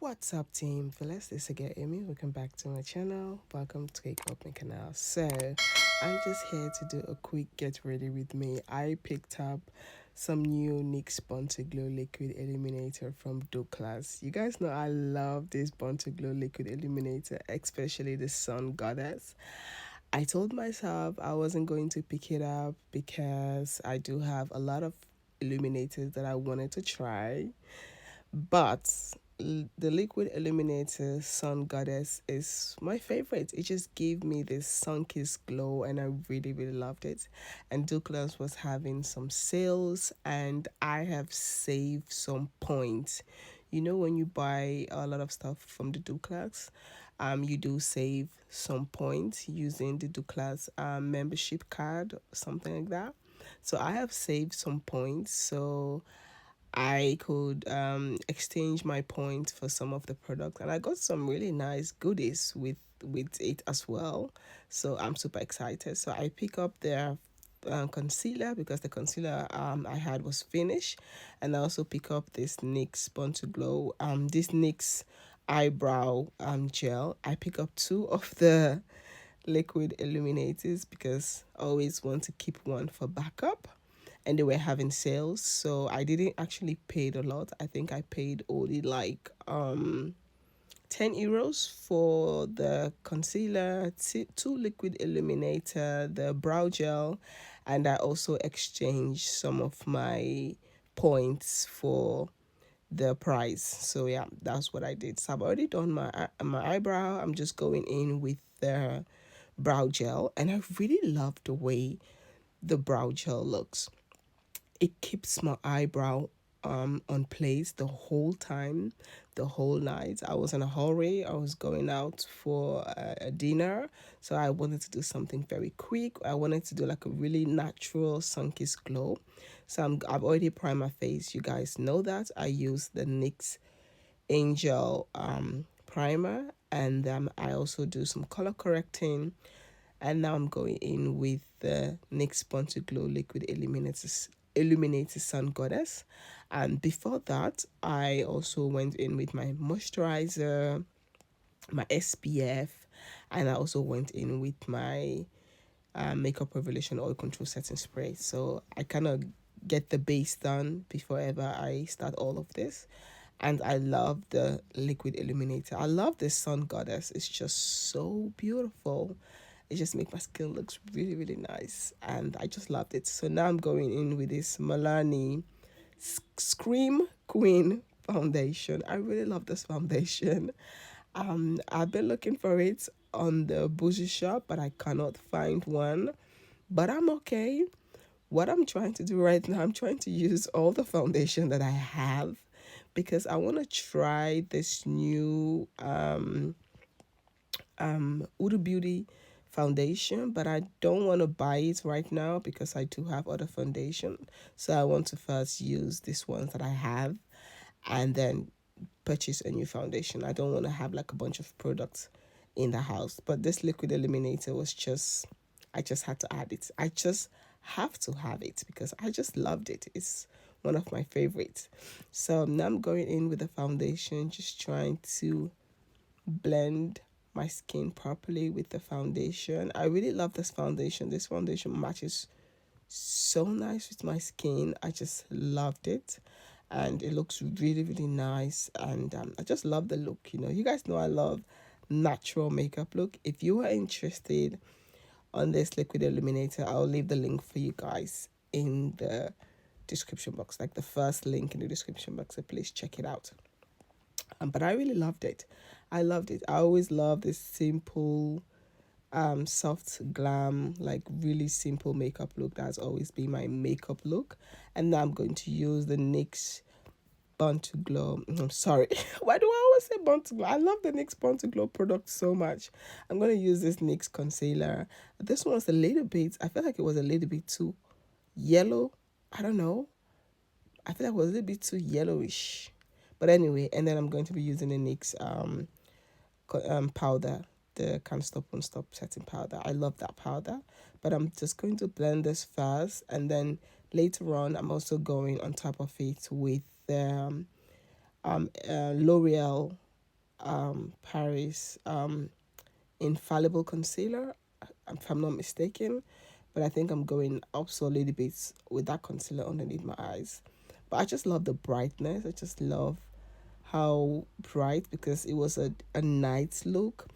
What's up, team? This is again Amy. Welcome back to my channel. Welcome to Cake Up my canal. So, I'm just here to do a quick get ready with me. I picked up some new NYX Born to Glow Liquid Illuminator from Douglas. You guys know I love this Born to Glow Liquid Illuminator, especially the Sun Goddess. I told myself I wasn't going to pick it up because I do have a lot of illuminators that I wanted to try, but the liquid illuminator Sun Goddess is my favorite. It just gave me this sun-kissed glow and I really loved it. And Douglas was having some sales and I have saved some points. You know, when you buy a lot of stuff from the Douglas, you do save some points using the Douglas membership card, something like that. So I have saved some points, so I could exchange my points for some of the products, and I got some really nice goodies with it as well. So I'm super excited. So I pick up their concealer because the concealer I had was finished, and I also pick up this NYX Born to Glow this NYX eyebrow gel. I pick up two of the liquid illuminators because I always want to keep one for backup, and they were having sales, so I didn't actually pay a lot. I think I paid only like 10 euros for the concealer, two liquid illuminator, the brow gel, and I also exchanged some of my points for the price. So yeah, that's what I did. So I've already done my eyebrow. I'm just going in with the brow gel, and I really love the way the brow gel looks. It keeps my eyebrow on place the whole time, the whole night. I was in a hurry. I was going out for a dinner, so I wanted to do something very quick. I wanted to do like a really natural sun-kissed glow. So I've already primed my face. You guys know that I use the NYX Angel primer, and I also do some color correcting. And now I'm going in with the NYX Born to Glow Liquid Illuminator Sun Goddess. And before that, I also went in with my moisturizer, my SPF, and I also went in with my Makeup Revolution Oil Control Setting Spray. So I kind of get the base done before ever I start all of this. And I love the liquid illuminator. I love this Sun Goddess. It's just so beautiful. It just makes my skin looks really nice, and I just loved it. So now I'm going in with this Milani Scream Queen foundation. I really love this foundation. I've been looking for it on the bougie shop, but I cannot find one. But I'm okay. What I'm trying to do right now, I'm trying to use all the foundation that I have because I want to try this new Udu Beauty foundation, but I don't want to buy it right now because I do have other foundation. So I want to first use this one that I have and then purchase a new foundation. I don't want to have like a bunch of products in the house. But this liquid illuminator was just, I just had to add it. I just have to have it because I just loved it. It's one of my favorites. So now I'm going in with the foundation, just trying to blend my skin properly with the foundation. I really love this foundation. This foundation matches so nice with my skin. I just loved it, and it looks really nice, and I just love the look. You know, you guys know I love natural makeup look. If you are interested on this liquid illuminator, I'll leave the link for you guys in the description box, like the first link in the description box, so please check it out. But I really loved it. I loved it. I always love this simple, soft glam, like really simple makeup look. That's always been my makeup look. And now I'm going to use the NYX Born to Glow. I'm sorry. Why do I always say Born to Glow? I love the NYX Born to Glow product so much. I'm going to use this NYX concealer. This one was a little bit, I feel like it was a little bit too yellow. I don't know. I feel like it was a little bit too yellowish. But anyway, and then I'm going to be using the NYX powder, the Can't Stop Won't Stop setting powder. I love that powder, but I'm just going to blend this first, and then later on I'm also going on top of it with the L'Oreal Paris Infallible Concealer, if I'm not mistaken. But I think I'm going also a little bit with that concealer underneath my eyes. But I just love the brightness. I just love how bright, because it was a night look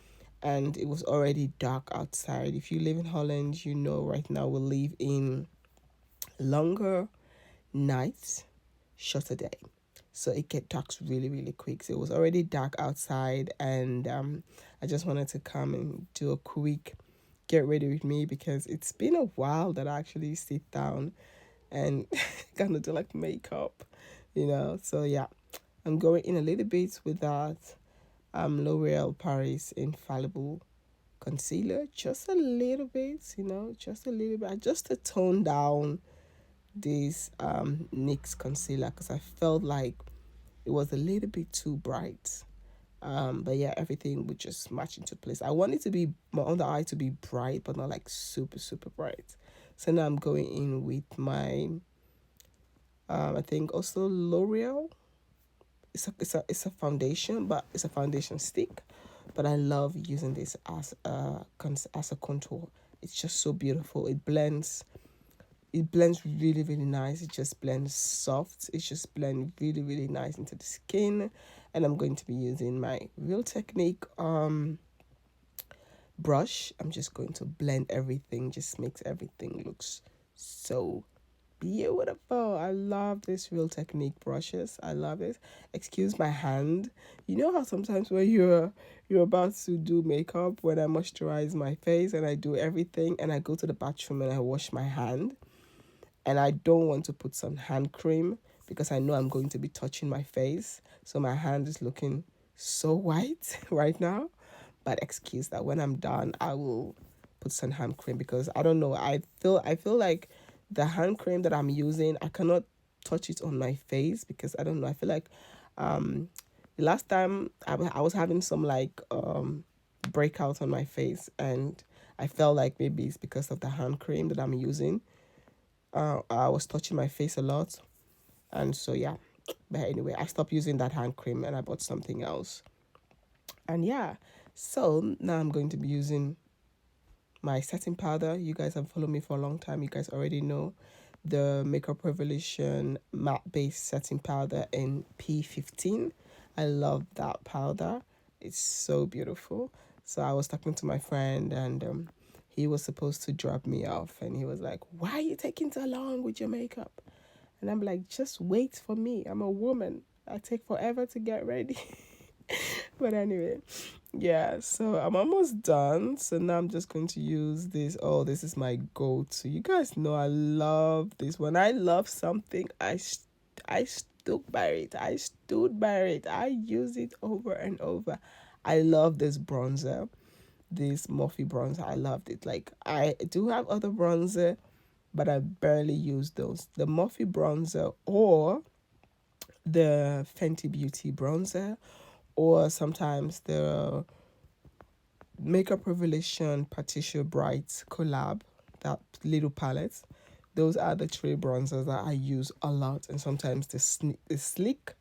and it was already dark outside. If you live in Holland, you know right now we live in longer nights, shorter day. So it get dark really, really quick. So it was already dark outside, and I just wanted to come and do a quick get ready with me, because it's been a while that I actually sit down and kind of do like makeup, you know. So yeah, I'm going in a little bit with that L'Oreal Paris Infallible Concealer, just a little bit, you know, just a little bit, just to tone down this NYX concealer, because I felt like it was a little bit too bright. But yeah, everything would just match into place. I want it to be my under eye to be bright, but not like super super bright. So now I'm going in with my I think also L'Oreal. It's a foundation, but it's a foundation stick. But I love using this as a contour. It's just so beautiful. It blends really really nice. It just blends soft. It just blends really really nice into the skin. And I'm going to be using my Real Technique brush. I'm just going to blend everything, just makes everything looks so beautiful. I love this Real Technique brushes. I love it. Excuse my hand. You know how sometimes when you're about to do makeup, when I moisturize my face and I do everything and I go to the bathroom and I wash my hand, and I don't want to put some hand cream because I know I'm going to be touching my face. So my hand is looking so white right now. But excuse that, when I'm done, I will put some hand cream, because I don't know. I feel like the hand cream that I'm using, I cannot touch it on my face, because I don't know. I feel like the last time I was having some like breakout on my face, and I felt like maybe it's because of the hand cream that I'm using. I was touching my face a lot, and so yeah. But anyway, I stopped using that hand cream and I bought something else. And yeah, so now I'm going to be using my setting powder. You guys have followed me for a long time. You guys already know the Makeup Revolution matte base setting powder in P15. I love that powder. It's so beautiful. So I was talking to my friend, and he was supposed to drop me off, and he was like, "Why are you taking so long with your makeup?" And I'm like, "Just wait for me. I'm a woman. I take forever to get ready." But anyway, yeah, so I'm almost done. So now I'm just going to use this. Oh, this is my go-to. You guys know I love this. When I love something, I stood by it. I stood by it. I use it over and over. I love this bronzer, this Morphe bronzer. I loved it. Like, I do have other bronzer, but I barely use those. The Morphe bronzer, or the Fenty Beauty bronzer, or sometimes the Makeup Revolution Patricia Bright collab, that little palette. Those are the three bronzers that I use a lot. And sometimes the sleek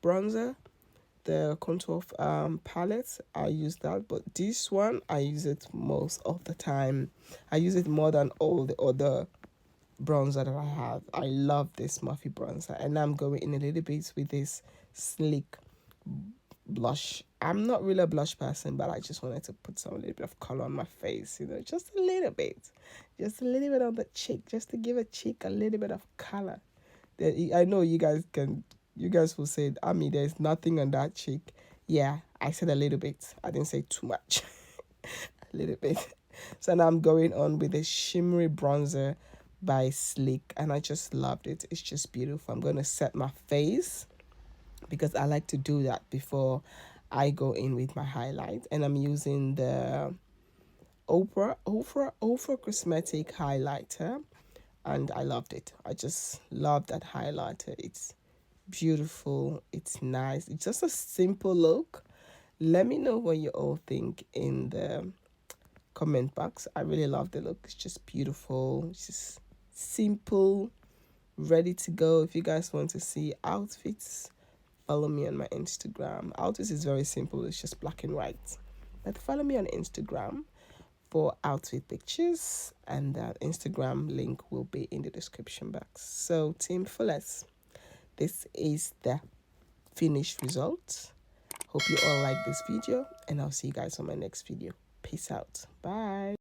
bronzer, the contour palette, I use that. But this one, I use it most of the time. I use it more than all the other bronzer that I have. I love this Morphe bronzer. And I'm going in a little bit with this sleek blush. I'm not really a blush person, but I just wanted to put some little bit of color on my face, you know, just a little bit. Just a little bit on the cheek, just to give a cheek a little bit of color. I know you guys will say, I mean, there's nothing on that cheek. Yeah, I said a little bit. I didn't say too much. A little bit. So now I'm going on with a shimmery bronzer by Sleek, and I just loved it. It's just beautiful. I'm going to set my face, because I like to do that before I go in with my highlight. And I'm using the Ofra Cosmetic highlighter, and I loved it. I just love that highlighter. It's beautiful. It's nice. It's just a simple look. Let me know what you all think in the comment box. I really love the look. It's just beautiful. It's just simple, ready to go. If you guys want to see outfits follow me on my Instagram. Outfit is very simple, it's just black and white. But follow me on Instagram for outfit pictures, and that Instagram link will be in the description box. So Team Fullest, this is the finished result. Hope you all like this video, and I'll see you guys on my next video. Peace out. Bye.